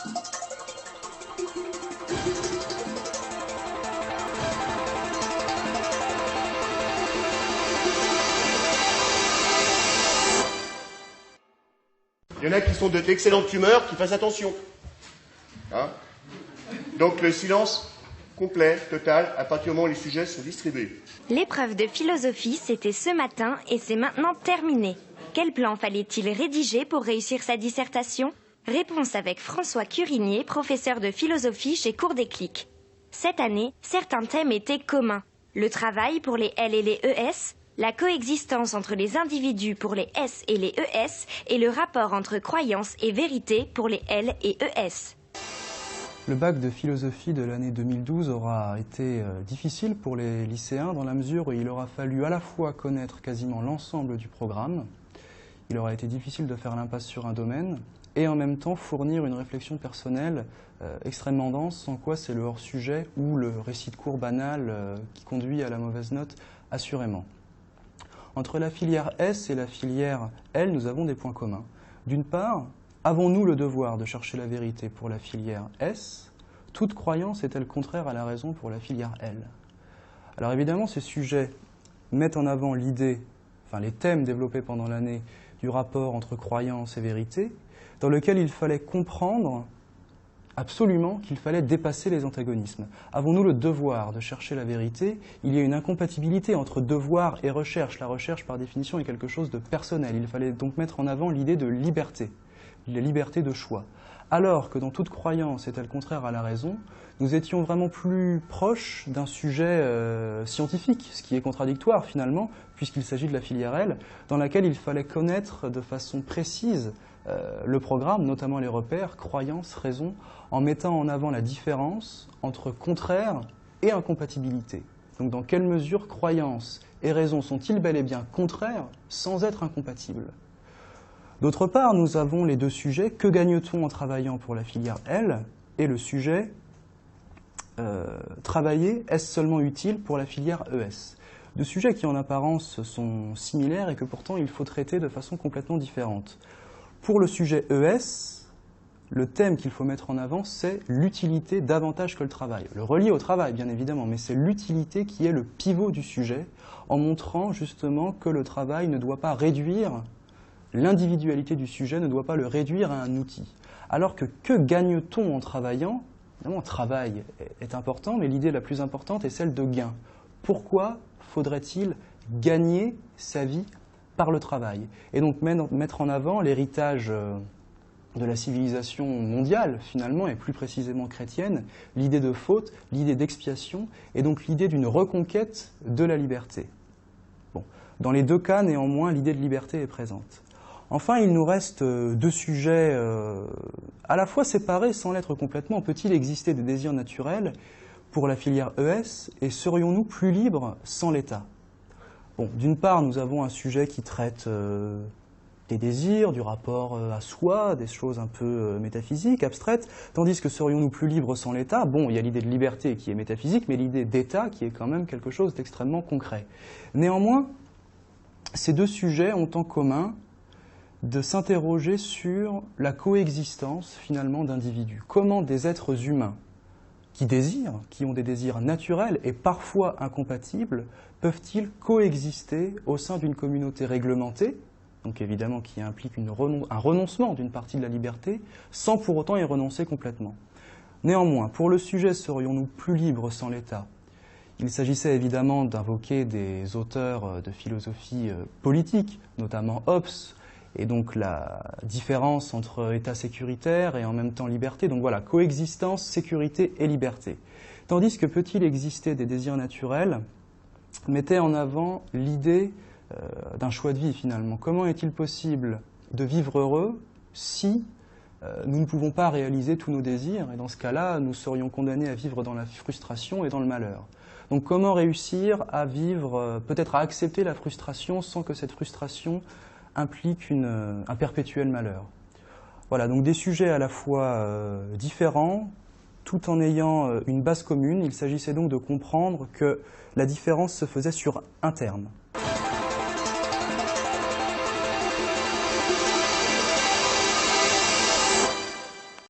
Il y en a qui sont d'excellentes humeurs, qui fassent attention. Hein? Donc le silence complet, total, à partir du moment où les sujets sont distribués. L'épreuve de philosophie, c'était ce matin et c'est maintenant terminé. Quel plan fallait-il rédiger pour réussir sa dissertation? Réponse avec François Curigné, professeur de philosophie chez Cours des Clics. Cette année, certains thèmes étaient communs. Le travail pour les L et les ES, la coexistence entre les individus pour les S et les ES, et le rapport entre croyance et vérité pour les L et ES. Le bac de philosophie de l'année 2012 aura été difficile pour les lycéens dans la mesure où il aura fallu à la fois connaître quasiment l'ensemble du programme, il aura été difficile de faire l'impasse sur un domaine, et en même temps fournir une réflexion personnelle extrêmement dense, sans quoi c'est le hors-sujet ou le récit de cours banal qui conduit à la mauvaise note, assurément. Entre la filière S et la filière L, nous avons des points communs. D'une part, avons-nous le devoir de chercher la vérité pour la filière S? Toute croyance est-elle contraire à la raison pour la filière L? Alors évidemment, ces sujets mettent en avant l'idée, enfin les thèmes développés pendant l'année du rapport entre croyance et vérité, dans lequel il fallait comprendre absolument qu'il fallait dépasser les antagonismes. Avons-nous le devoir de chercher la vérité? Il y a une incompatibilité entre devoir et recherche. La recherche, par définition, est quelque chose de personnel. Il fallait donc mettre en avant l'idée de liberté, la liberté de choix. Alors que dans toute croyance est-elle contraire à la raison, nous étions vraiment plus proches d'un sujet scientifique, ce qui est contradictoire finalement, puisqu'il s'agit de la filière L, dans laquelle il fallait connaître de façon précise le programme, notamment les repères, croyance, raison, en mettant en avant la différence entre contraire et incompatibilité. Donc dans quelle mesure croyance et raison sont-ils bel et bien contraires sans être incompatibles? D'autre part, nous avons les deux sujets, que gagne-t-on en travaillant pour la filière L? Et le sujet, travailler, est-ce seulement utile pour la filière ES? Deux sujets qui en apparence sont similaires et que pourtant il faut traiter de façon complètement différente. Pour le sujet ES, le thème qu'il faut mettre en avant, c'est l'utilité davantage que le travail. Le relier au travail, bien évidemment, mais c'est l'utilité qui est le pivot du sujet, en montrant justement que le travail ne doit pas réduire l'individualité du sujet, ne doit pas le réduire à un outil. Alors que gagne-t-on en travaillant? Évidemment, le travail est important, mais l'idée la plus importante est celle de gain. Pourquoi faudrait-il gagner sa vie par le travail? Et donc mettre en avant l'héritage de la civilisation mondiale, finalement, et plus précisément chrétienne, l'idée de faute, l'idée d'expiation, et donc l'idée d'une reconquête de la liberté. Bon. Dans les deux cas, néanmoins, l'idée de liberté est présente. Enfin, il nous reste deux sujets à la fois séparés sans l'être complètement. Peut-il exister des désirs naturels pour la filière ES, et serions-nous plus libres sans l'État? Bon, d'une part, nous avons un sujet qui traite des désirs, du rapport à soi, des choses un peu métaphysiques, abstraites, tandis que serions-nous plus libres sans l'État? Bon, il y a l'idée de liberté qui est métaphysique, mais l'idée d'État qui est quand même quelque chose d'extrêmement concret. Néanmoins, ces deux sujets ont en commun de s'interroger sur la coexistence, finalement, d'individus. Comment des êtres humains qui désirent, qui ont des désirs naturels et parfois incompatibles, peuvent-ils coexister au sein d'une communauté réglementée, donc évidemment qui implique un renoncement d'une partie de la liberté, sans pour autant y renoncer complètement. Néanmoins, pour le sujet, serions-nous plus libres sans l'État? Il s'agissait évidemment d'invoquer des auteurs de philosophie politique, notamment Hobbes, et donc la différence entre État sécuritaire et en même temps liberté. Donc voilà, coexistence, sécurité et liberté. Tandis que peut-il exister des désirs naturels mettait en avant l'idée d'un choix de vie finalement. Comment est-il possible de vivre heureux si nous ne pouvons pas réaliser tous nos désirs? Et dans ce cas-là, nous serions condamnés à vivre dans la frustration et dans le malheur. Donc comment réussir à vivre, peut-être à accepter la frustration sans que cette frustration implique un perpétuel malheur? Voilà, donc des sujets à la fois différents, tout en ayant une base commune. Il s'agissait donc de comprendre que la différence se faisait sur un terme.